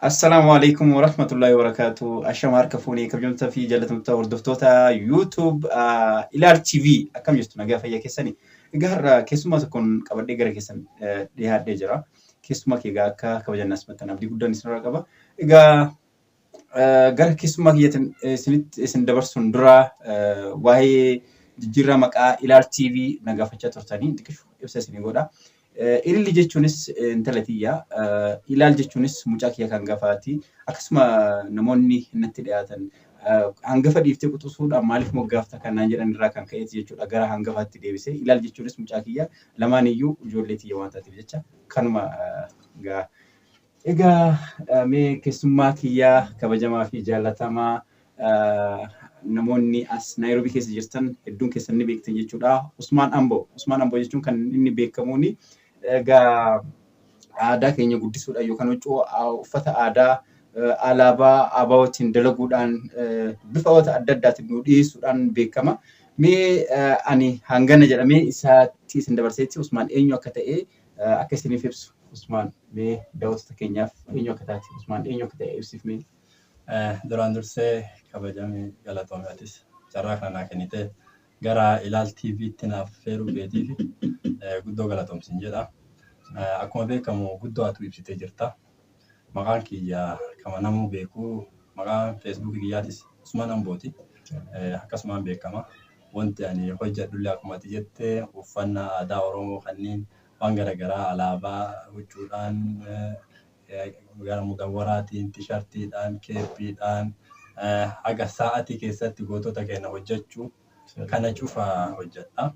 Assalamualaikum warahmatullahi wabarakatuh. Ashama harka fuunee kabajamtoota fi jaallatamtoota hordoftoota YouTube Ilaal TV akkam jirtu nagaa fayyaa keessanii. Egaa har'a keessummaa tokkoon qabadhee gara keessan dhiyaadhee jira. Keessummaa kee egaa akka kabajannaas maxxan abdii guddaan isinirraa qaba. Egaa gara keessummaa kiyyaatiin isin dabarsuun dura waa'ee jijjiirraa maqaa Ilaal TV nagaafachaa turtanii xiqqishu ibsa isinii godha. Ililli jechuunis intala tiyyaa, ilaal jechuunis mucaa kiyya kan gafaati. Akkasuma namoonni natti dhiyaatan hangafa dhiiftee quxisuudhaan maaliif moggaafta kanaan jedhan irraa kan ka'eeti jechuudha. Gara hangafaatti deebisee ilaal jechuunis mucaa kiyya lamaan iyyuu ijoollee tiyya waan taateef jecha kanuma gaa. Egaa mee keessummaa kiyyaa kabajamaa fi jaallatamaa namoonni as Naayiroobii keessa jirtan hedduun keessan ni beektan jechuudha. Usmaan Amboo. Usmaan Amboo jechuun kan inni beekamuuni egaa aadaa keenya guddisuudhaan yookaan huccuu uffata aadaa alaabaa ABO'tiin dalaguudhaan bifa adda addaatiin nu dhiyeessuudhaan beekama. Mee ani hangana jedhamee isaatti isin dabarseetti Usmaan eenyu akka ta'e akka isiniif ibsu. Usmaan mee daawwattoota keenyaaf eenyu akka taate Usmaan eenyu akka ta'e ibsiif mee. Duraan dursee kabajamee galatoomatis carraa kana kennite gara Ilaal TV'tti naaf feeruu keetiif guddoo galatoomsin jedha. Akkuma beekamu guddoo atu ibsitee jirta. Maqaan kiyya kama namuu beeku maqaan Facebook kiyyaatis Usmaan Ambooti. Akkasumaan beekama. Wanti ani hojjedhullee akkuma ati jette uffannaa aadaa Oromoo kanneen waan garaagaraa alaabaa huccuudhaan gara mudawwaraatiin, tishartiidhaan, keeppiidhaan haga sa'aatii keessatti gootota keenya hojjechuu kana cufaa hojjedha.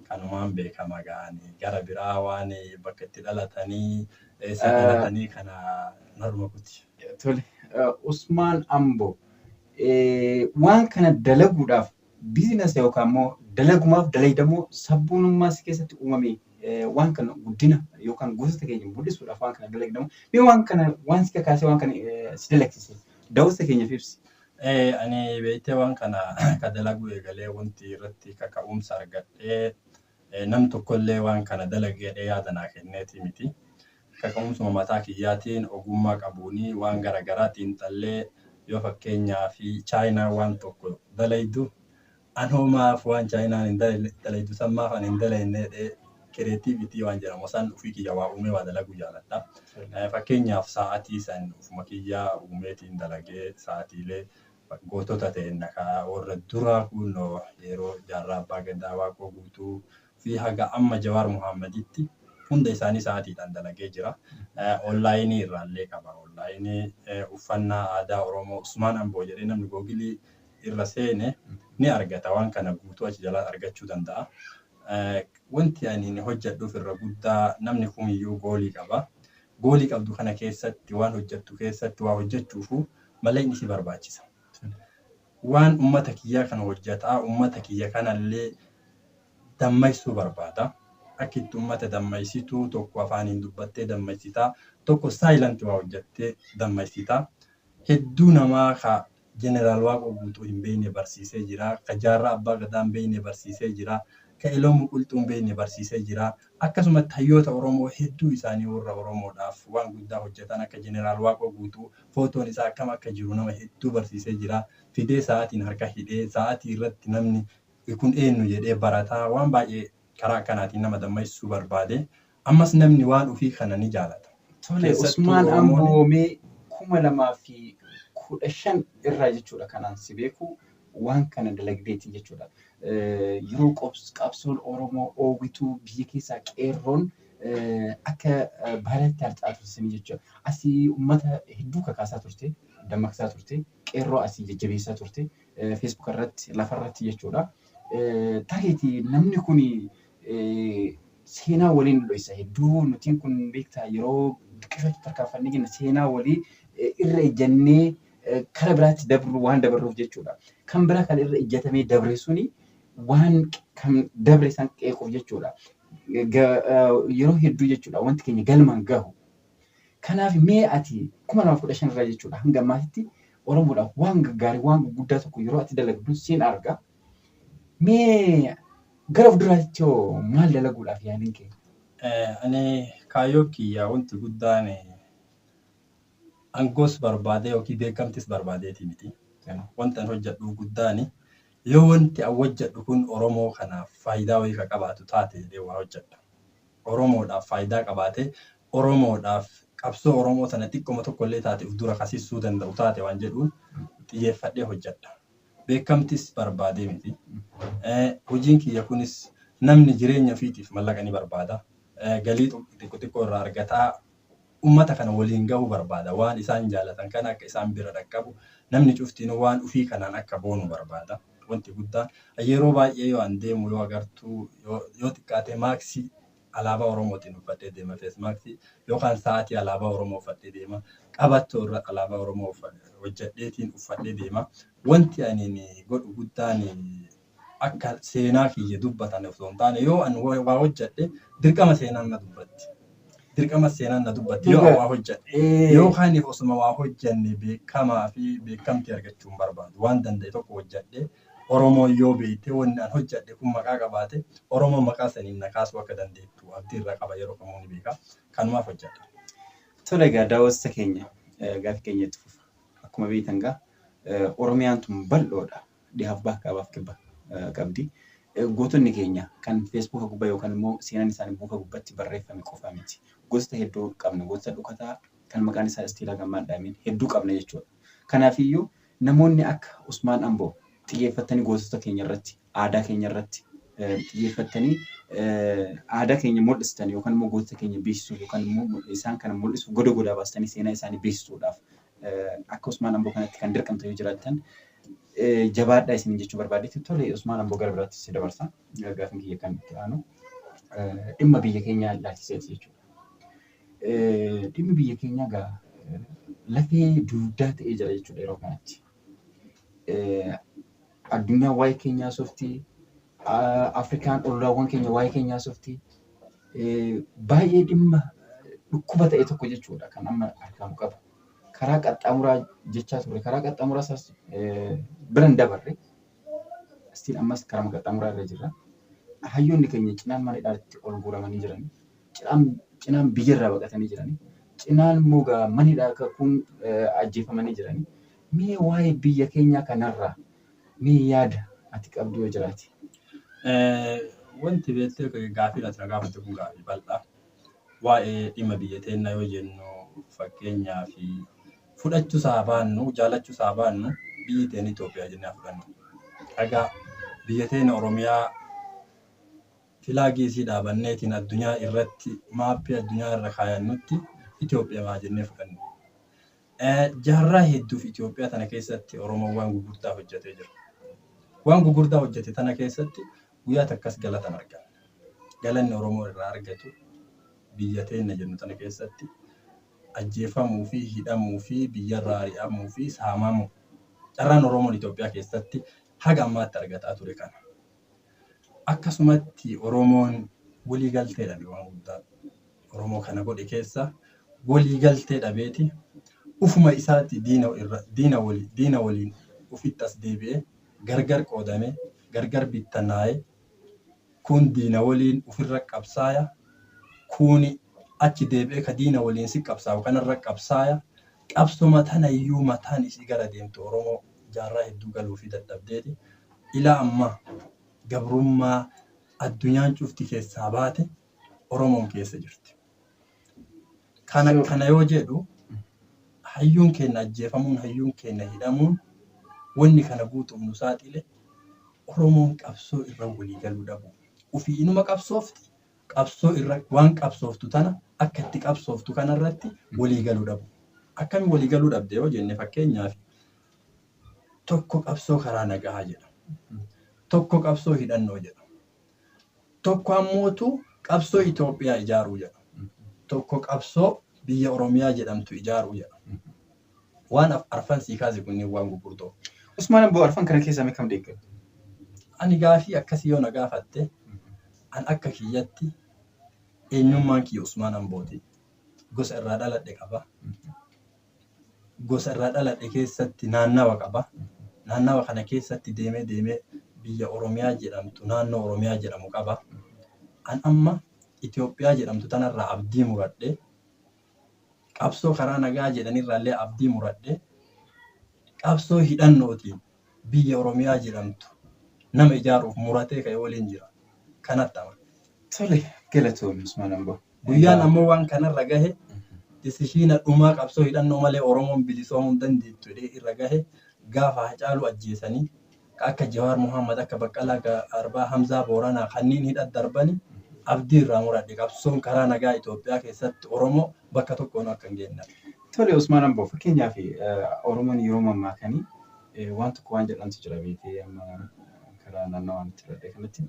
Kanumaan beekama ga'anii gara biraa waan bakka itti dhalatanii eessa dhalatanii kana norma kuti. Tole, Usmaan Amboo waan kana dalaguudhaaf biizinasii yookaan immoo dalagumaaf dalagdamoo sabboonummaa si keessatti uumame waan kana guddina yookaan gosoota keenya mul'isuudhaaf waan kana dalagdamu. Mee waan kana waan si kakaasee waan kana si dalagsise daawwattoota keenyaaf ibsi. Ani beektee waan kana ka dalagu eegalee wanti irratti kaka'umsa argadhee nam tokkollee waan kana dalagee yaada naa kenneeti miti. Kaka'umsuma mataa kiyyaatiin ogummaa qabuuni waan garaagaraatiin xallee yoo fakkeenyaa fi chaayinaa waan tokko dalaydu anoomaaf waan chaayinaan hin dalaydu sammaaf ani hin dalaynee kireetiivitii waan jedhamu san ofii kiyya waa uumee waa dalaguu jaaladha. Fakkeenyaaf sa'aatii san ofuma kiyyaa uumeetiin dalagee sa'aatiilee gootota ta'e nakaa warra duraa kunoo yeroo jaarraa abbaa gadaa waaqoo guutuu fi haga amma Jawaar Muhammaditti hunda isaanii sa'aatiidhaan dalagee jira. Onlaayinii irraallee qaba. Onlaayinii uffannaa aadaa Oromoo Usmaan Amboo jedhee namni googilii irra seene ni argata. Waan kana guutuu achi jalaa argachuu danda'a. Wanti ani hojjedhuuf irra guddaa namni kamiyyuu goolii qaba. Goolii qabdu kana keessatti waan hojjettu keessatti waa hojjechuufu malleen si barbaachisa. Waan ummata kiyyaa kana hojjetaa ummata kiyya kanallee dammaysuu barbaada. Akkitti ummata dammaysituu tokko afaaniin dubbattee dammaysitaa tokko saayilanti waa hojjettee dammaysitaa. Hedduu namaa ka jeneraal Waaqoo guutuu hin beekne barsiisee jira. Ka jaarraa abbaa gadaa hin beekne barsiisee jira. Ka Eloomu Qulxuun beekne barsiisee jira. Akkasumas hayyoota Oromoo hedduu isaanii warra Oromoodhaaf waan guddaa hojjetan akka jeneraal Waaqoo guutuu footoon isaa akkam akka jiru nama hedduu barsiisee jira. Fidee sa'aatiin harka hidhee sa'aatii irratti namni kun eenyu jedhee barataa waan baay'ee karaa akkanaatiin nama dammaysuu barbaade. Ammas namni waan ofii kana ni jaalata. Tole, Usmaan Amboo mee 2015 irraa jechuudha kanaan si beeku waan kana dalagdeeti jechuudha. Yeroo qabsoon Oromoo oowwituu biyya keessaa qeerroon akka baalaatti harca'aa tursin jechuudha. Asii uummata hedduu kakaasaa turte, dammaqsaa turte, qeerroo asii jajjabeessaa turte, Facebook irratti lafarratti jechuudha. Tareetii namni kun seenaa waliin dho'isa hedduu nutiin kun beektaa yeroo biqiltoota tarkaanfannee jenna seenaa walii irra ejjannee kara biraatti dabru waan dabarruuf jechuudha. Kan biraa kan irra ejjatamee dabre suni waan kan dabre san qeequuf jechuudha. Yeroo hedduu jechuudha wanti keenya galmaan gahu. Kanaaf mee ati 2015 irraa jechuudha hanga ammaatitti Oromoodhaaf waan gaggaarii waan guddaa tokko yeroo ati dalagdu siin arga. Mee gara fuulduraatti maal dalaguudhaaf yaaliin kee? Ani kaayyoo kiyya wanti guddaan Angoos barbaadee yookiin beekamtis barbaadeeti miti. Wanta hojjedhu guddaani yoo wanti an hojjedhu kun Oromoo kanaaf faayidaa wayii ka qabaatu taate jedhee waa hojjedha. Oromoodhaaf faayidaa qabaate Oromoodhaaf qabsoo Oromoo sana xiqqoma tokkollee taate uf dura kasissuu danda'u taate waan jedhuun xiyyeeffadhee hojjedha. Beekamtis barbaadee miti. Hojiin kiyya kunis namni jireenya ofiitiif mallaqa ni barbaada. Galii xiqqoo irraa argataa ummata kana waliin gahuu barbaada. Waan isaan jaalatan kana akka isaan bira dhaqqabu namni cuftinuu waan ufii kanaan akka boonu barbaada. Wanti guddaan yeroo baay'ee yoo an deemu yoo agartuu yoo xiqqaate maaksii alaabaa Oromootiin uffadhee deema feesmaaksii yookaan sa'aatii alaabaa Oromoo uffadhee deema qabattoo irra alaabaa Oromoo hojjedheetiin uffadhee deema. Wanti ani godhu guddaan akka seenaa kiyya dubbatan osoo hin taane yoo an waa hojjedhe dirqama seenaan na dubbatti. Dirqama seenaan na dubbatti yoo waa hojjedhe yookaan osuma waa hojjenne beekamaa fi beekamtii argachuu hin barbaadu. Waan danda'e tokko hojjedhe Oromoo yoo beekte wanni an hojjedhe kun maqaa qabaate Oromoo maqaa saniin na kaasuu akka dandeettu abdii irraa qaba yeroo kamuu ni beeka. Kanumaaf hojjedha. Tole egaa daawwattoota keenya gaaffii keenya itti fufa. Akkuma beektan egaa Oromiyaan tun bal'oodha. Dhihaaf baakaabaaf kibba qabdi. Gootonni keenya kan feesbuuka gubbaa yookaan immoo seenaan isaanii buuka gubbaatti barreeffame qofa miti. Gosoota hedduu qabna. Gosoota dhukataa kan maqaan isaa Istiilaa Gammaadhaamiin hedduu qabna jechuudha. Kanaafiyyuu namoonni akka Usmaan Amboo xiyyeeffatanii gosoota keenya irratti, aadaa keenya irratti xiyyeeffatanii aadaa keenya mul'istan yookaan immoo gosoota keenya beeksisuuf yookaan immoo isaan kana mul'isuuf goda godaa baastanii seenaa isaanii beeksisuudhaaf akka Usmaan Amboo kanatti kan dirqamta yoo jiraattan jabaadhaa isin jechuu barbaadetti tole Usmaan Amboo gara biraatti si dabarsa. Gaaffiin kiyya kan itti aanu dhimma biyya keenyaa ilaalchisee jechuudha. Dhimmi biyya keenyaa egaa lafee dugdaa ta'ee jira jechuudha yeroo kanatti. Addunyaan waa'ee keenyaa softii, Afrikaan ollaawwan keenya waa'ee keenyaa softii baay'ee dhimma dhukkuba ta'e tokko jechuudha kan amma argamu qaba. Karaa qaxxaamuraa jechaa ture. Karaa qaxxaamuraa isaas bira hin dabarre. Istiin ammas karaa qaxxaamuraa irra jirra. Hayyoonni keenya cinaan manidhaatti ol guuramanii jirani. Cinaan biyyarraa baqatanii jirani. Cinaan immoo manidhaa kun ajjeefamanii jirani. Mee waa'ee biyya keenyaa kanarraa mee yaada ati qabdu yoo jiraate? Wanti beektee gaaffii ati na gaafatte kun gaaffii bal'aa. Waa'ee dhimma biyya teenyaa yoo jennu fakkeenyaa fi fudhachuu isaa baannu jaalachuu isaa baannu biyyi teenya Itoophiyaa jennee fudhannu. Egaa biyya teenya Oromiyaa filaagii isii dhaabanneetiin addunyaa irratti maappii addunyaa irra kaayannutti Itoophiyaa jennee fudhannu. Jaarraa hedduuf Itoophiyaa tana keessatti Oromoon waan gurguddaa hojjetee jira. Waan gurguddaa hojjete tana keessatti guyyaa takkas galatan arganna. Galanni Oromoo irraa argatu biyya teenya jennu tana keessatti ajjeefamuu fi hidhamuu fi biyyarraa ari'amuu fi saamamuu carraan Oromoon Itoophiyaa keessatti haga ammaatti argataa ture kana. Akkasumatti Oromoon waliigaltee dhabe waan guddaa Oromoo kana godhe keessa waliigaltee dhabeeti ufuma isaatti diina waliin ufitti as deebi'ee gargar qoodame gargar bittanaa'ee kun diina waliin ufirra qabsaaya kuni achi deebi'ee ka diina waliin si qabsaa'u kanarra qabsaaya qabsoma tana iyyuu mataan isii gara deemtu Oromoo jaarraa hedduu galuu fi dadhabdeeti ilaa amma gabrummaa addunyaan cufti keessaa baate Oromoon keessa jirti. Kana yoo jedhu hayyuun keenya ajjeefamuun hayyuun keenya hidhamuun wanni kana guutuuf nu saaxile Oromoon qabsoo irra waliigaluu dhabu. Ufii inuma qabsoofti qabsoo irra waan qabsooftu tana akka itti qabsooftu kanarratti waliigaluu dhabu. Akkami waliigaluu dhabde yoo jenne fakkeenyaaf tokko qabsoo karaa nagaa jedha. Tokko qabsoo hidhannoo jedha. Tokko ammootu qabsoo Itoophiyaa ijaaruu jedha. Tokko qabsoo biyya Oromiyaa jedhamtu ijaaruu jedha. Waan arfan sii kaase kunniin waan gurguddoo. Usmaan Amboo arfan kana keessaa mee kam deeggatu? Ani gaafii akkasii yoo na gaafatte an akka kiyyatti eenyummaan kiyya Usmaan Ambooti. Gosa irraa dhaladhe qaba. Gosa irraa dhaladhe keessatti naannawa qaba. Naannawa kana keessatti deemee biyya Oromiyaa jedhamtu naannoo Oromiyaa jedhamu qaba. An amma Itoophiyaa jedhamtu tanarraa abdii muradhe qabsoo karaa nagaa jedhanirraallee abdii muradhe qabsoo hidhannootiin biyya Oromiyaa jedhamtu nama ijaaruuf muratee ka'e waliin jira. Kanatti ama. Tole galatoomii Usmaan Amboo. Guyyaan ammoo waan kanarra gahe disishiina dhumaa qabsoo hidhannoo malee Oromoon bilisoomuu hin dandeettu irra gahe gaafa Hacaaluu ajjeesanii akka Jawaar Muhammad akka Baqqalaa Garbaa Hamzaa Booranaa kanneen hidhan darbanii abdii irraa muradhe qabsoon karaa nagaa Itoophiyaa keessatti Oromoo bakka tokkoon akka hin geenne. Tole Usmaan Amboo fakkeenyaaf Oromoon yeroo mammaakanii waan tokko waan jedhamtu jira beekee amma karaa naannawaa nuti irra kanatti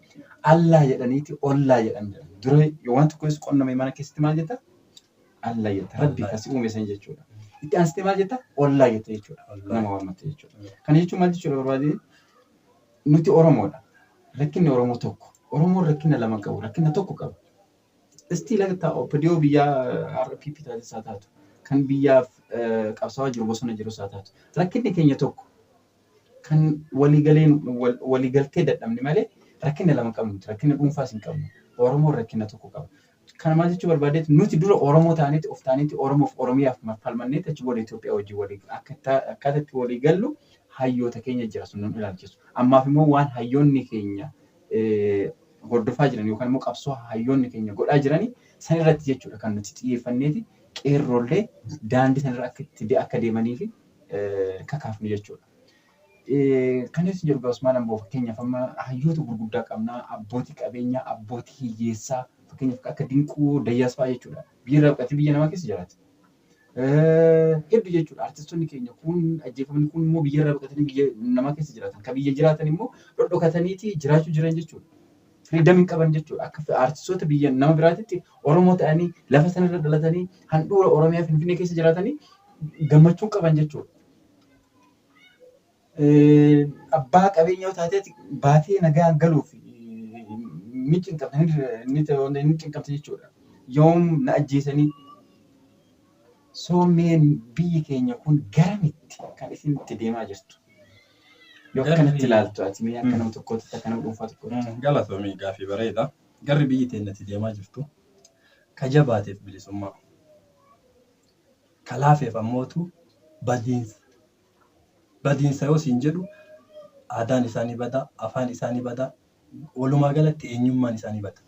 allaa jedhaniiti ollaa jedhan dura waan tokko qonname mana keessatti maal jetta allaa jetta rabbi kasi uume san jechuudha. Itti aansitee maal jetta ollaa jetta jechuudha. Nama waammatte jechuudha. Kana jechuun maal jechuudha barbaade nuti Oromoodha. Rakkinni Oromoo tokko. Oromoon rakkina lama qabu. Rakkina tokko qabu. Istii lagtaa oppidiyoo biyyaa RPP taasisaa taatu. Kan biyyaaf qabsaawaa jiru bosona jiru isaa taatu. Rakkinni keenya tokko. Kan waliigaltee dadhabne malee rakkina lama qabnu. Rakkina dhuunfaas hin qabnu. Oromoon rakkina tokko qaba. Kana maal jechuu barbaadeetti nuti dura Oromoo ta'aniiti of ta'aniiti Oromoof Oromiyaaf falmanneeti achi booda Itoophiyaa wajjin akkaataa itti walii gallu hayyoota keenya jira sun nun ilaalchisu. Ammaaf immoo waan hayyoonni keenya hordofaa jiran yookaan immoo qabsoo hayyoonni keenya godhaa jiranii san irratti jechuudha kan nuti xiyyeeffanneeti qeerroollee daandii sanarra akka deemanii fi kakaafnu jechuudha. Kanis jedhu Usmaan Amboo fakkeenyaaf amma hayyoota gurguddaa qabnaa abbootii qabeenyaa abbootii hiyyeessaa fakkeenyaaf akka Dinquu Dayyaas fa'aa jechuudha. Biyya rabqatee biyya namaa keessa jiraate. Hedduu jechuudha. Artistoonni keenya kun ajjeefamni kun immoo biyya rabqatanii biyya namaa keessa jiraatan. Kan biyya jiraatan immoo dhodhokataniiti jiraachuu jiran jechuudha. Firiidamiin qaban jechuudha. Akka artistoota biyya nama biraatitti Oromoo ta'anii lafa sanarra dhalatanii handhuura Oromiyaa Finfinnee keessa jiraatanii gammachuu qaban jechuudha. Abbaa qabeenyaa taateeti baatee nagaan galuuf ni cinqamte jechuudha. Yoom na ajjeesanii soomeen biyyi keenya kun garamitti kan isin itti deemaa jirtu. Yoo akkanatti ilaaltu ati mee akka nama tokkootti akka nama dhuunfaa tokkootti. Galatoomii gaafii bareeda. Garri biyyi teenya itti deemaa jirtu ka jabaateef bilisummaa. Ka laafeef ammootu badiinsa. Badiinsa yoo siin jedhu aadaan isaanii bada, afaan isaanii bada, walumaa galatti eenyummaan isaanii bada.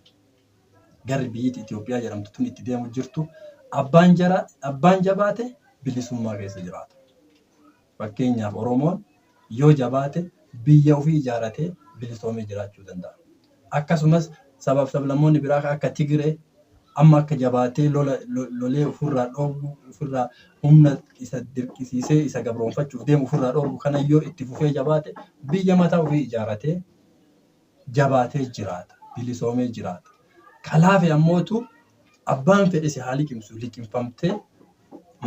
Garri biyyi Itoophiyaa jedhamtu tun itti deemu jirtu abbaan jabaate bilisummaa keessa jiraata. Fakkeenyaaf Oromoon yoo jabaate biyya ofii ijaaratee bilisoomee jiraachuu danda'a. Akkasumas sabaaf sablammoonni biraa akka Tigiree amma akka jabaatee lolee ofirraa dhoowwu ofirraa humna isa dirqisiisee isa gabroonfachuuf deemu ofirraa dhoowwu kana yoo itti fufee jabaate biyya mataa ofii ijaaratee jabaatee jiraata bilisoomee jiraata. Kalaafe ammootu abbaan fedhe si haa liqimsu liqimfamtee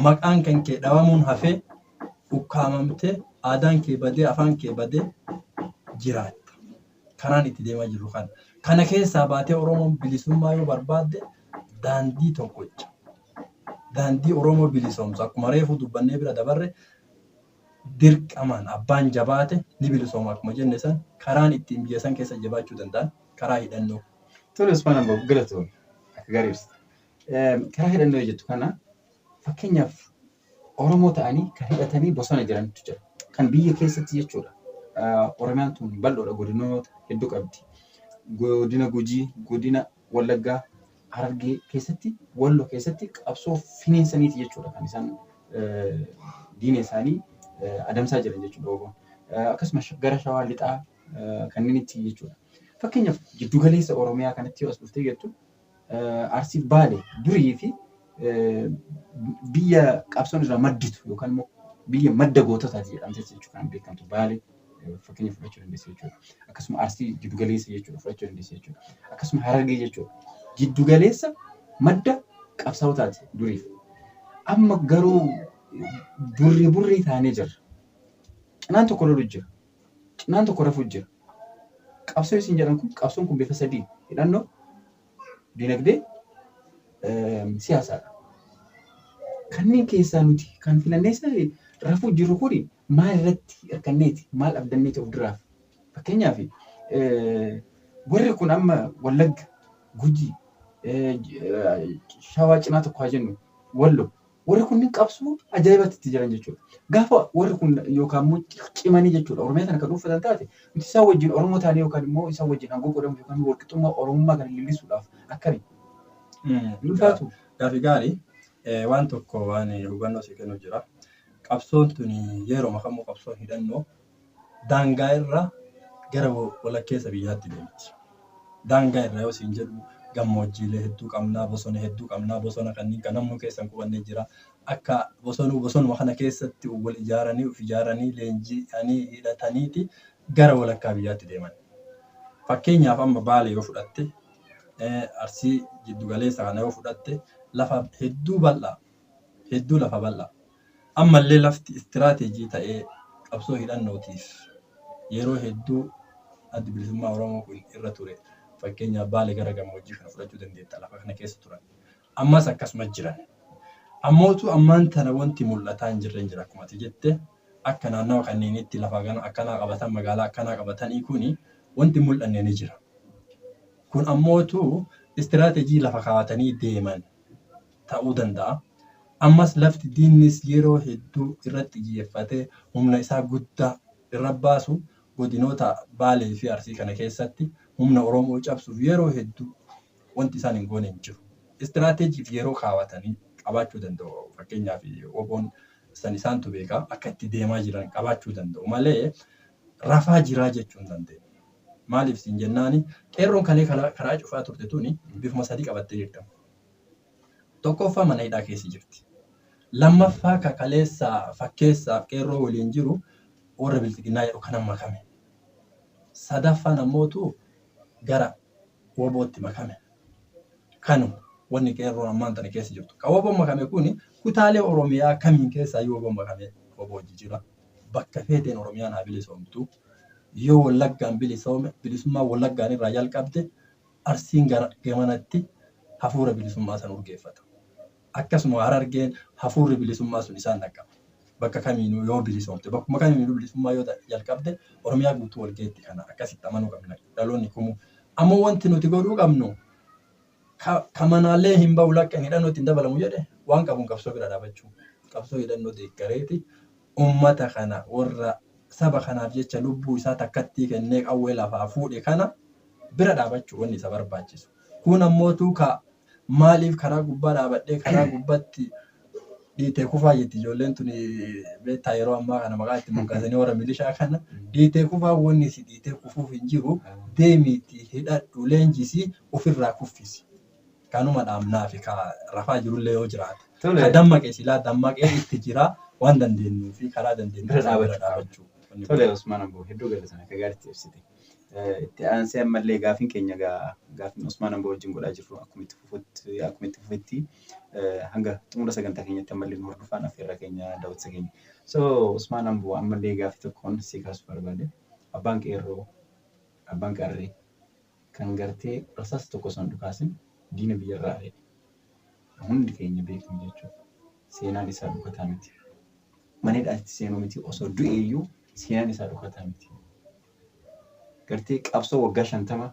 maqaan kan kee dhawamuun hafee ukkaamamtee aadaan kee badee afaan kee badee jiraatta. Kanaan itti deemaa jirru kana. Kana keessaa baatee Oromoon bilisummaa yoo barbaadde daandii tokkocha. Daandii Oromoo bilisoomsu akkuma reefu dubbannee bira dabarre dirqamaan abbaan jabaate ni bilisooma akkuma jenne san karaan ittiin biyya san keessa jabaachuu danda'an karaa hidhannoo. Tole Usmaan Amboo galatoomii akka gaariibsa. Karaa hidhannoo jettu kana fakkeenyaaf Oromoo ta'anii kan hidhatanii bosona jirantu jira. Kan biyya keessatti jechuudha. Oromiyaan tun bal'oodha godinoota hedduu qabdi. Godina Gujii, godina Wallaggaa, Harargee keessatti, Walloo keessatti qabsoo finiinsaniiti jechuudha. Kan isaan diina isaanii adamsaa jiran jechuudha. Akkasumas gara Shawaa Lixaa kanneen itti jechuudha. Fakkeenyaaf giddu galeessa Oromiyaa kanatti yoo as dhuftee jettu Arsii Baalee durii fi biyya qabsoon irraa madditu yookaan immoo biyya madda goototaati jedhamte jechuudha kan beekamtu Baalee fakkeenya fudhachuu dandeessa jechuudha. Akkasuma Arsii giddu galeessa jechuudha fudhachuu dandeessa jechuudha. Akkasuma Harargee jechuudha. Giddu galeessa madda qabsootaati duriif. Amma garuu burrii taanee jirra. Cinaan tokko lolu jira. Cinaan tokko rafuu jira. Qabsoo isin jedhan kun qabsoon kun bifa sadii hidhannoo dinagdee siyaasaadha. Kanneen keessaa nuti kan filanneessa rafuu jiru kuni maal irratti hirkanneeti maal abdanneeti of duraaf. Fakkeenyaaf warri kun amma Wallagga, Gujii, Shawaa cinaa tokko haa jennu Walloo warri kunniin qabsoo ajaa'ibatti itti jiran jechuudha. Gaafa warri kun yookaan immoo cimanii jechuudha. Oromiyaa kana kan dhuunfatan taate nuti isaan wajjin Oromoo taanee yookaan immoo isaan wajjin hangoo godhamu yookaan walqixxummaa Oromummaa kana leellisuudhaaf akkami? Ulfaatu. Gaaffii gaarii waan tokko waan hubannoo si kennu jira. Qabsoon tuni yeroo makamuu qabsoon hidhannoo daangaa irraa gara walakkeessa biyyaatti deemti. Daangaa irraa yoo siin jedhu gammoojjiilee hedduu qabnaa, bosona hedduu qabnaa, bosona kanneen kan namnu keessan qubannee jira. Akka bosonuma kana keessatti wal ijaaranii leenji'anii hidhataniiti gara walakkaa biyyaatti deeman. Fakkeenyaaf amma Baalee yoo fudhatte, Arsii Jiddugaleessa kana yoo fudhatte lafa hedduu lafa bal'aa. Ammallee lafti istiraateejii ta'ee qabsoo hidhannootiif yeroo hedduu adda bilisummaa Oromoo kun irra ture. Fakkeenyaaf Baalee gara gammoojjii kana fudhachuu dandeetta lafa kana keessa turan. Ammas akkasuma jiran. Ammootu ammaan tana wanti mul'ataa hin jirre jira akkuma ati jette akka naannawa kanneenitti lafa akkanaa qabatan magaalaa akkanaa qabatanii kuni wanti mul'anne ni jira. Kun ammootu istiraateejii lafa kaawwatanii deeman ta'uu danda'a. Ammas lafti diinnis yeroo hedduu irratti xiyyeeffatee humna isaa guddaa irra baasu godinoota Baalee fi Arsii kana keessatti humna Oromoo cabsuuf yeroo hedduu wanti isaan hin goone hin jiru. Istiraateejiif yeroo kaawwatanii qabaachuu danda'u. Fakkeenyaaf oboon san isaantu beekaa akka itti deemaa jiran qabaachuu danda'u malee rafaa jiraa jechuu hin dandeenye. Maaliif siin jennaani qeerroon karaa cufaa turte tuni bifuma sadii qabattee jirti. Tokkoffaa mana hidhaa keessa jirti. Lammaffaa kakaleessaa fakkeessaaf qeerroo waliin jiru warra bilxiginnaa jedhu kanan makame. Sadaffaan ammootu gara wobootti makame. Kanu wanni qeerroon ammaan tana keessa jirtu. Kan woboon makame kuni kutaalee Oromiyaa kamiin keessaa yoo woboon makame woboo jira. Bakka feeteen Oromiyaan haa bilisoomtu. Yoo Wallaggaan bilisoome bilisummaa Wallaggaan irraa jalqabde Arsiin gara gamanatti hafuura bilisummaa san urgeeffata. Akkasuma Harargeen hafuurri bilisummaa sun isaan dhaqqaba. Bakka kamiinuu yoo bilisoomte bakkuma kamiinuu bilisummaa yoo jalqabde Oromiyaa guutuu walgeetti kana akkasitti amanuu qabna. Dhaloonni kumuu. Ammoo wanti nuti godhuu qabnu kamanaallee hin ba'u lakka hidhannoo ittiin dabalamu jedhe waan qabuun qabsoo bira dhaabachuu. Qabsoo hidhannoo deeggareeti uummata kana warra saba kanaaf jecha lubbuu isaa takkatti kennee qawwee lafaa fuudhe kana bira dhaabachuu wanni isa barbaachisu. Kun ammootu maaliif karaa gubbaa dhaabadhee karaa gubbatti dhiitee kufaa jetti ijoolleen tuni beektaa yeroo ammaa kana maqaa itti moggaasanii warra milishaa kana dhiitee kufaa wanni si dhiitee kufuuf hin jiru deemiitii hidhadhu leenjisii ofirraa kuffisi. Kanuma dhaamnaa fi rafaa jirullee yoo jiraate. Ka dammaqee silaa dammaqee itti jira waan dandeenyuu fi karaa dandeenyu bira dhaabachuu. Tole Usmaan Amboo hedduu galatoomi akka gaariitti ibsite. Itti aansee ammallee gaaffiin keenya gaaffiin Usmaan Amboo wajjin godhaa jirru akkuma itti fufetti hanga xumura sagantaa keenyatti ammallee nu hordofaan affeerraa keenya daawwatsa keenya. So Usmaan Amboo ammallee gaaffii tokkoon si kaasuu barbaade abbaan qeerroo abbaan qarree kan gartee rasaasa tokko osoo hin dhukaasin diina biyyarraa ari'e. Hundi keenya beeknu jechuudha. Seenaan isaa dhukataa miti. Mana hidhaatti seenuu miti osoo du'eeyyuu seenaan isaa dhukataa miti. Gartee qabsoo waggaa 50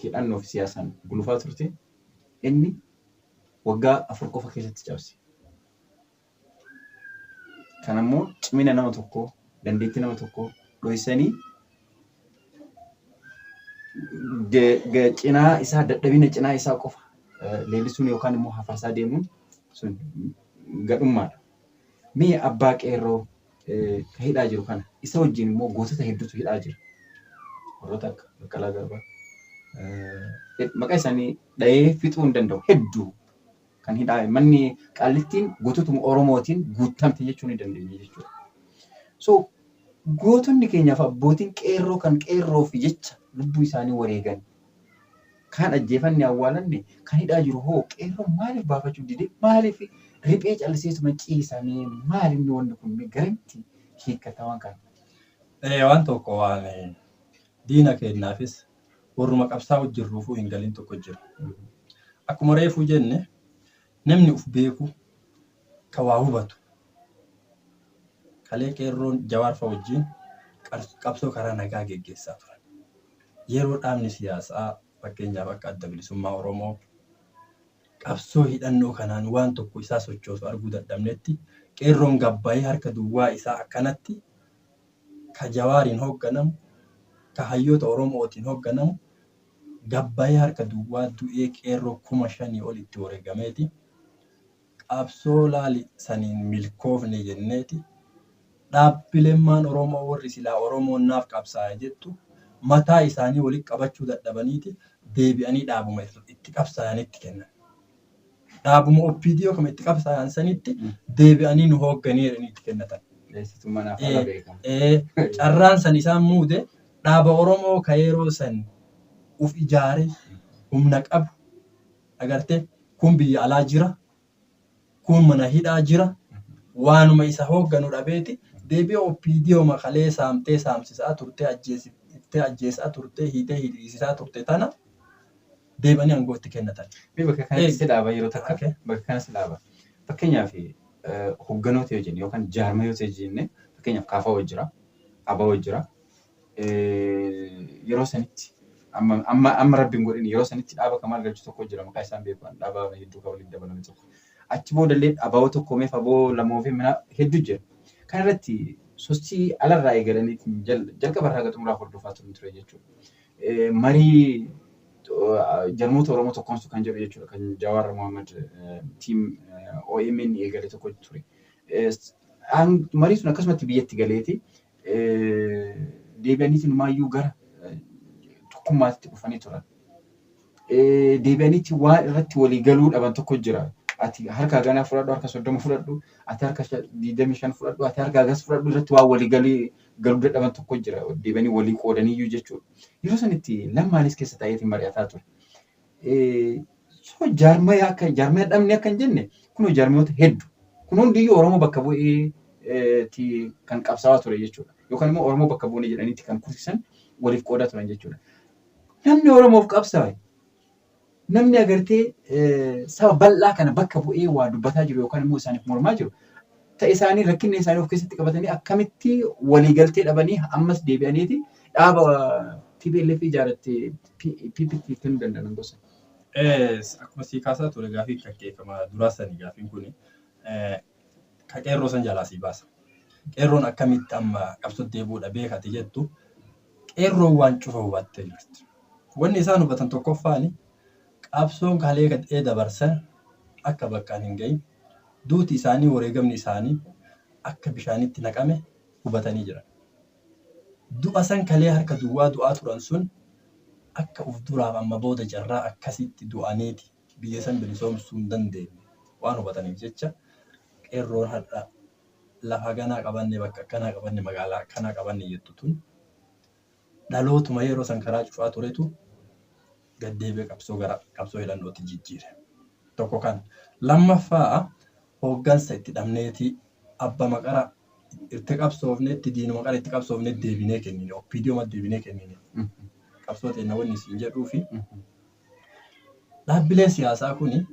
hidhannoo fi siyaasaan gulufaa turte inni waggaa 4 qofa keessatti cabse. Kanammoo cimina nama tokkoo dandeettii nama tokkoo dho'isanii cinaa isaa dadhabina cinaa isaa qofa leellisuun yookaan immoo hafarsaa deemuun sun gadhummaadha. Mee abbaa qeerroo ka hidhaa jiru kana isa wajjin immoo gootota hedduutu hidhaa jira. Warroota akka Baqqalaa Garbaa maqaa isaanii dhahee fixuu hin danda'u hedduu kan hidhaa manni Qaallittiin goototuma Oromootiin guutamte jechuu ni dandeenya jechuudha. So gootonni keenyaaf abbootiin qeerroo kan qeerroo fi jecha lubbuu isaanii wareegan kan ajjeefanne awwaalanne kan hidhaa jiru hoo qeerroon maaliif baafachuu dide maaliif riphee calliseetuma ciisamee maalinni wanni kun garanti hiikkata waan kana. Waan tokko waan diina kennaafis warruma qabsaa hojjerruufuu hin galin tokko jira. Akkuma reefuu jenne namni uf beeku ka waa hubatu. Kalee qeerroon Jawaar wajjin qabsoo karaa nagaa geggeessaa turan. Yeroo dhaabni siyaasaa fakkeenyaaf akka adda bilisummaa Oromoo qabsoo hidhannoo kanaan waan tokko isaa sochoosu arguu dadhabnetti qeerroon gabbaa'ee harka duwwaa isaa akkanatti ka Jawaariin hoogganamu ka hayyoota Oromootiin hoogganamu gabbaa'ee harka duwwaa du'ee qeerroo 5,000 ol itti wareegameeti qabsoo laali saniin milkoofne jenneeti dhaabbileen Oromoo warri silaa Oromoon naaf qabsaa'e jettu mataa isaanii walitti qabachuu dadhabaniiti deebi'anii dhaabuma itti qabsaa'anitti kennan. Dhaabuma OPDO kama itti qabsaa'an sanitti deebi'anii nu hoogganii itti kennatan. Carraan san isaan muude dhaaba Oromoo ka yeroo san uf ijaare humna qabu agartee kun biyya alaa jira kun mana hidhaa jira waanuma isa hoogganu dhabeeti deebi'ee OPDO makalee saamtee saamsisaa turte ajjeesaa turte hiitee hidhiisisaa turte tana deebanii aangootti kennatan. Bakka kanatti dhaaba yeroo takka bakka kanatti dhaaba. Fakkeenyaaf hoogganoota yoo jenne yookaan jaarmayoota yoo jenne fakkeenyaaf kaafaa jira, abaa jira. Yeroo sanitti amma rabbiin godhin yeroo sanitti dhaaba kamal galchu tokko jira maqaa isaan beekan dhaaba hedduu kan waliin dabalame tokko. Achi boodallee abaa tokko meef aboo lamoo fi mina hedduu jira. Kan irratti sochii alarraa eegalanii jalqaba irraa xumuraa hordofaa ture jechuudha. Marii jarmoota Oromoo tokkoomsu kan jedhu jechuudha kan Jawaar Mohaammed tiim OMN eegale tokko ture. Marii sun akkasumatti biyyatti galeeti deebi'aniitiin maayyuu gara tokkummaatti dhufanii turan. Deebi'aniitti waan irratti walii galuu dhaban tokko jira. Ati harka ganaa fudhadhu, harka 30 fudhadhu, ati harka 25 fudhadhu, ati harka gas fudhadhu irratti waan walii galuu dadhaban tokko jira. Deebi'anii walii qoodaniyyuu jechuudha. Yeroo sanitti lammaanis keessa taa'eetiin mari'ataa ture. Jaarmaya dhabni akka hin jenne kun jaarmayoota hedduu. Kun hundiyyuu Oromoo bakka bu'ee kan qabsaa'aa ture jechuudha. Yookaan immoo Oromoo bakka bu'ee jedhaniitti kan kursisan waliif qoodaa turan jechuudha. Namni Oromoof qabsaa'e namni agartee saba bal'aa kana bakka bu'ee waa dubbataa jiru yookaan immoo isaaniif mormaa jiru ta'e isaanii rakkinni isaanii of keessatti qabatanii akkamitti waliigaltee dhabanii ammas deebi'aniiti dhaaba TPLF ijaarrattee PPT kennuu danda'an gosa. Akkuma sii kaasaa ture gaafii kakkeeffama duraa sanii gaafiin kun ka qeerroo san jalaa sii baasa. Qeerroon akkamitti amma qabsootti deebi'uudha beekate jettu qeerroon waan cufa hubattee jirti. Wanni isaan hubatan tokkoffaani qabsoon kalee gadhee dabarsan akka bakkaan hin gahin duuti isaanii wareegamni isaanii akka bishaanitti naqame hubatanii jiran. Du'a san kalee harka duwwaa du'aa turan sun akka uf duraaf amma booda jarraa akkasitti du'aniiti biyya san bilisoomsuu hin dandeenye waan hubataniif jecha qeerroon hadha lafa ganaa qabanne bakka akkanaa qabanne magaalaa akkanaa qabanne jettu tun dhalootuma yeroo san karaa cufaa turetu gaddeebee qabsoo hidhannootti jijjiire. Tokko kan lammaffaa hooggansa itti dhabneeti abba maqara itti qabsoofnetti diina maqara itti qabsoofnetti deebinee kennine OPDO ma deebinee kennine. Qabsoo ta'e wanni isin jedhuu fi dhaabbileen siyaasaa kuni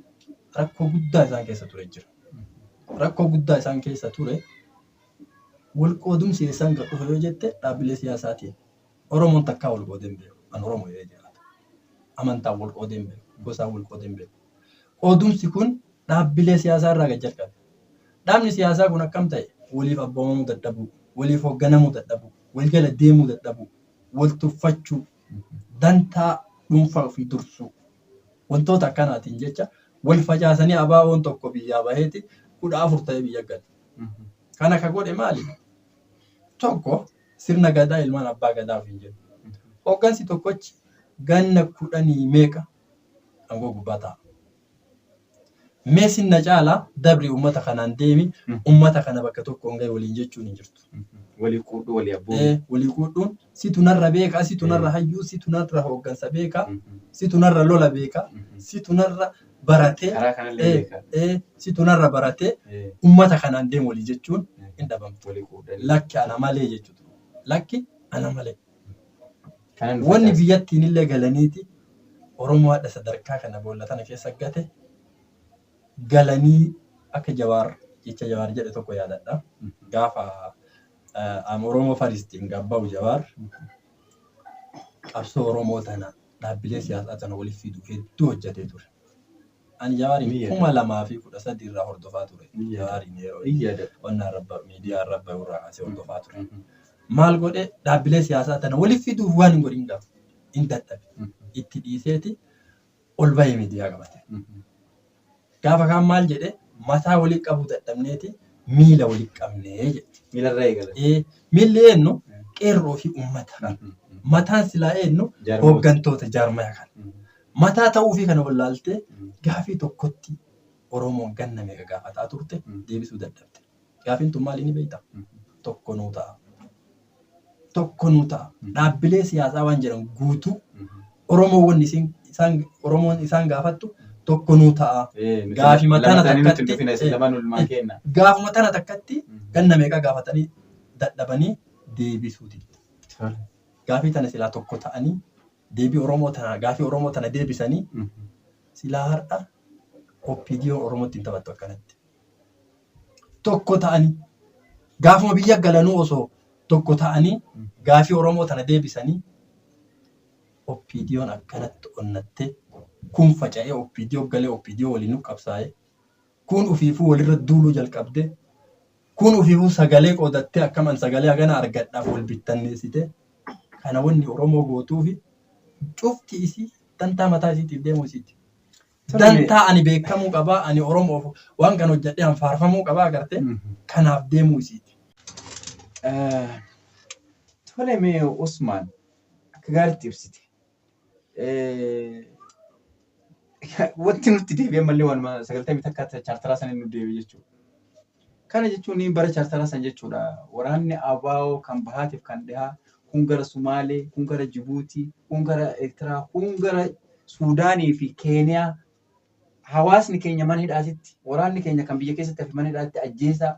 rakkoo guddaa isaan keessa ture jira. Rakkoo guddaa isaan keessa ture wal qoodumsi isaan gad dhufe yoo jette dhaabbilee siyaasaatiin Oromoon takkaa wal qoodee hin beeku. An Oromoo yoo jedhata. Amantaan wal qoodee hin beeku. Gosaan wal qoodee hin beeku. Qoodumsi kun dhaabbilee siyaasaa irraa gad jalqabe. Dhaabni siyaasaa kun akkam ta'e waliif abboomamuu dadhabuu, waliif hoogganamuu dadhabuu, wal jala deemuu dadhabuu, wal tuffachuu, dantaa dhuunfaa ofii dursuu. Wantoota akkanaatiin jecha wal facaasanii abaaboon tokko biyyaa baheeti 14 ta'ee biyya gale. Kana ka godhe maali? Tokko sirna gadaa ilmaan abbaa gadaa ofiin jedhu. Hooggansi tokkochi ganna 10 meeqa aangoo gubbaa ta'a. Meesin na caalaa dabri uummata kanaan deemi uummata kana bakka tokko hin gahe waliin jechuun hin jirtu. Walii quudhuu walii abboomu. Walii quudhuun situ narra beekaa, situ narra hayyuu, situ narra hooggansa beekaa, situ narra lola beekaa, situ narra baratee, situ narra baratee uummata kanaan deemu walii jechuun hin dhabamtu. Lakki ana malee jechuudha. Lakki ana malee. Wanni biyyattiin illee galaniiti Oromoo haadha sadarkaa kana boolla tana keessa gate galanii akka Jawaar jecha Jawaar jedhe tokko yaadadha. Gaafa Oromoo Faristiin gabba'u Jawaar qabsoo Oromoo tana dhaabbilee siyaasaa tana waliif fiduu hedduu hojjetee ture. Ani Jawaariin Ni yaada. 2013 irraa hordofaa ture. Ni yaada. Jawaariin yeroo Ni yaada. qonna arraba miidiyaa arraba irraa kaasee hordofaa ture. Maal godhe dhaabbilee siyaasaa tana waliif fiduuf waan hin godhin gaafa hin dadhabe. Itti dhiiseeti ol bahee miidiyaa qabate. Gaafa kaan maal jedhe mataa walitti qabu dadhabneeti miila walitti qabnee jedhe. Miilarraa eegala. Miilli eenyu qeerroo fi uummata. Mataan silaa eenyu hooggantoota jaarmaya kana. Mataa ta'uu fi kana wallaaltee gaafii tokkotti Oromoon ganna meeqa gaafataa turte deebisuu dadhabde. Gaafiin tun maali ni beektaa? Tokko nuu ta'a. Tokko nuu ta'a. Dhaabbilee siyaasaa waan jedhan guutuu Oromoon isaan gaafattu tokko nuu ta'a. Gaafuma tana takkatti ganna meeqa gaafatanii dadhabanii deebisuuti. Gaafii tana silaa tokko ta'anii deebii Oromoo tana gaafii Oromoo tana deebisanii silaa har'a OPDO Oromootti hin taphattu akkanatti. Tokko ta'anii gaafuma biyya galanuu osoo tokko ta'anii gaafii Oromoo tana deebisanii OPDO'n akkanatti onnattee kun faca'ee OPDO galee OPDO waliin nu qabsaa'ee kun ufiifuu walirra duuluu jalqabdee kun ufiifuu sagalee qoodattee akkaman sagalee hagana argadhaaf wal bittanneessite kana wanni Oromoo gootuu fi cufti isii dantaa mataa isiitiif deemuu isiiti. Dantaa ani beekamuu qabaa ani Oromoof waan kan hojjedhee anfaarfamuu qabaa agartee kanaaf deemuu isiiti. Tole mee Usmaan akka gaariitti ibsite. Wanti nutti deebi'e mallee waanuma 90 takka chaartaraa sana nu deebi'e jechuudha. Kana jechuun bara chaartaraa sana jechuudha. Waraanni ABO kan bahaatiif kan dhihaa kun gara Sumaalee, kun gara Jibuutii, kun gara Eertiraa, kun gara Suudaanii fi Keeniyaa. Hawaasni keenya mana hidhaatitti, waraanni keenya kan biyya keessatti hafe mana hidhaatti ajjeesaa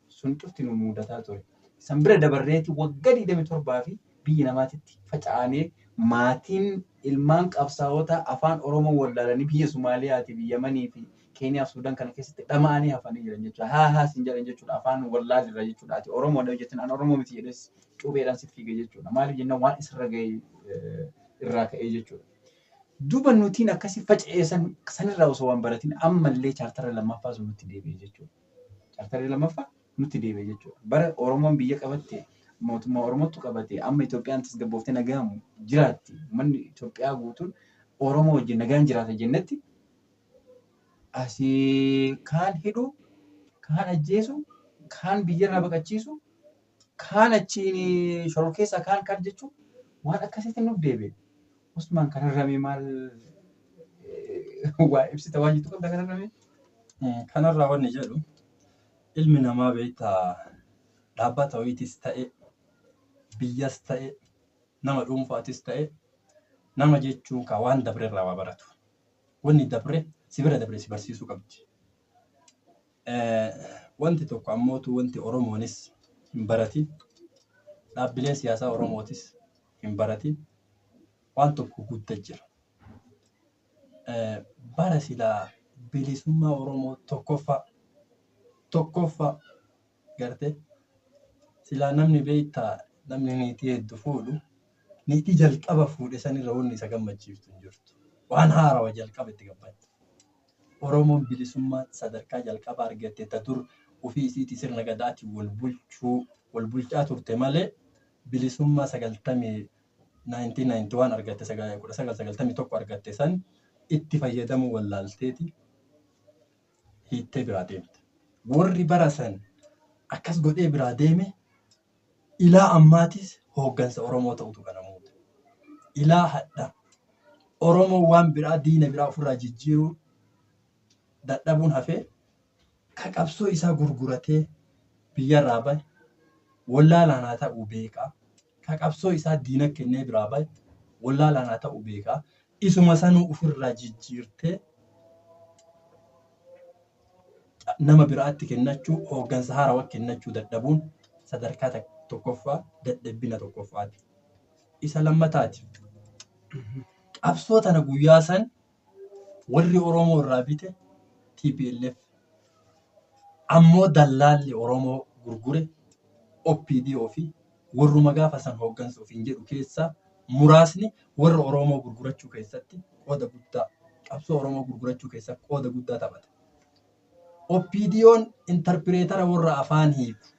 sun cufti nu mudataa ture. San bira dabarreeti waggaa 27 fi biyya namaatitti faca'anii maatiin ilmaan qabsaa'ota afaan Oromoo wallaalanii biyya Sumaaliyaati, biyya Yamanii fi Keeniyaa fi Suudaan kana keessatti dhama'anii hafanii jiran jechuudha. Haa siin jedhan jechuudha afaan wallaalirra jechuudha. Ati Oromoodha hojjetan an Oromoo miti jedhes cuubeedhaan sitti fiige jechuudha. Maaliif jennaan waan isirra ga'e irraa ka'ee jechuudha. Duuba nutiin akkasii faca'eessan sanirraa osoo waan baratiin ammallee chaartara lammaffaa sun nutti deebi'e jechuudha. Chaartarri lammaffaa nutti deebi'e jechuudha. Bara Oromoon biyya qabatte mootummaa Oromootu qabate amma Itoophiyaan tasgabbooftee nagaan jiraatti. Manni Itoophiyaa guutuun Oromoo wajjin nagaan jiraata jennetti asii kaan hidhu, kaan ajjeesu, kaan biyyarraa baqachiisu, kaan achiin shororkeessaa kaan jechuun waan akkasitti nuuf deebi'e. Usmaan kanarramee maal waa ibsita waan jettu qabda kanarramee? Kanarraa wanni jedhu ilmi namaa beektaa dhaabbata wayiitis ta'e biyyas ta'e nama dhuunfaatis ta'e nama jechuun kan waan dabrerraa waa baratu. Wanni dabre si bira dabre si barsiisuu qabdi. Wanti tokko ammootu wanti Oromoonis hin baratin dhaabbileen siyaasaa Oromootis hin baratin waan tokko guuttee jira. Bara silaa bilisummaa Oromoo tokkoffaa gartee silaa namni beektaa namni niitii hedduu fuudhu niitii jalqaba fuudhe sanirra wanni isa gammachiiftu hin jirtu. Waan haarawaa jalqaba itti gammadu. Oromoon bilisummaa sadarkaa jalqaba argatte ta dur ofii isiitii sirna gadaatiin wal bulchaa turte malee bilisummaa 1991 argatte 1991 argatte san itti fayyadamuu wallaalteeti hiittee biraa deemte. Warri bara san akkas godhee biraa deeme ilaa ammaatis hooggansa Oromoo ta'utu kana muude. Ilaa hadha Oromoo waan biraa diina biraa ofirraa jijjiiruu dadhabuun hafee ka qabsoo isaa gurguratee biyyarraa bahe wallaalaan haa ta'uu beekaa. Ka qabsoo isaa diina kennee biraa bahe wallaalaan haa ta'uu beekaa. Isuma sanuu ofirraa jijjiirtee nama biraatti kennachuu hooggansa haarawaa kennachuu dadhabuun sadarkaa tokkoffaa dadhabbina tokkoffaati. Isa lammataati. Qabsoo tana guyyaa san warri Oromoo irraa bite TPLF ammoo dallaalli Oromoo gurgure OPDO fi warruma gaafa san hooggansa ofiin jedhu keessaa muraasni warra Oromoo gurgurachuu keessatti qooda guddaa qabsoo Oromoo gurgurachuu keessatti qooda guddaa taphate. OPDO'n interpireetara warra afaan hiiku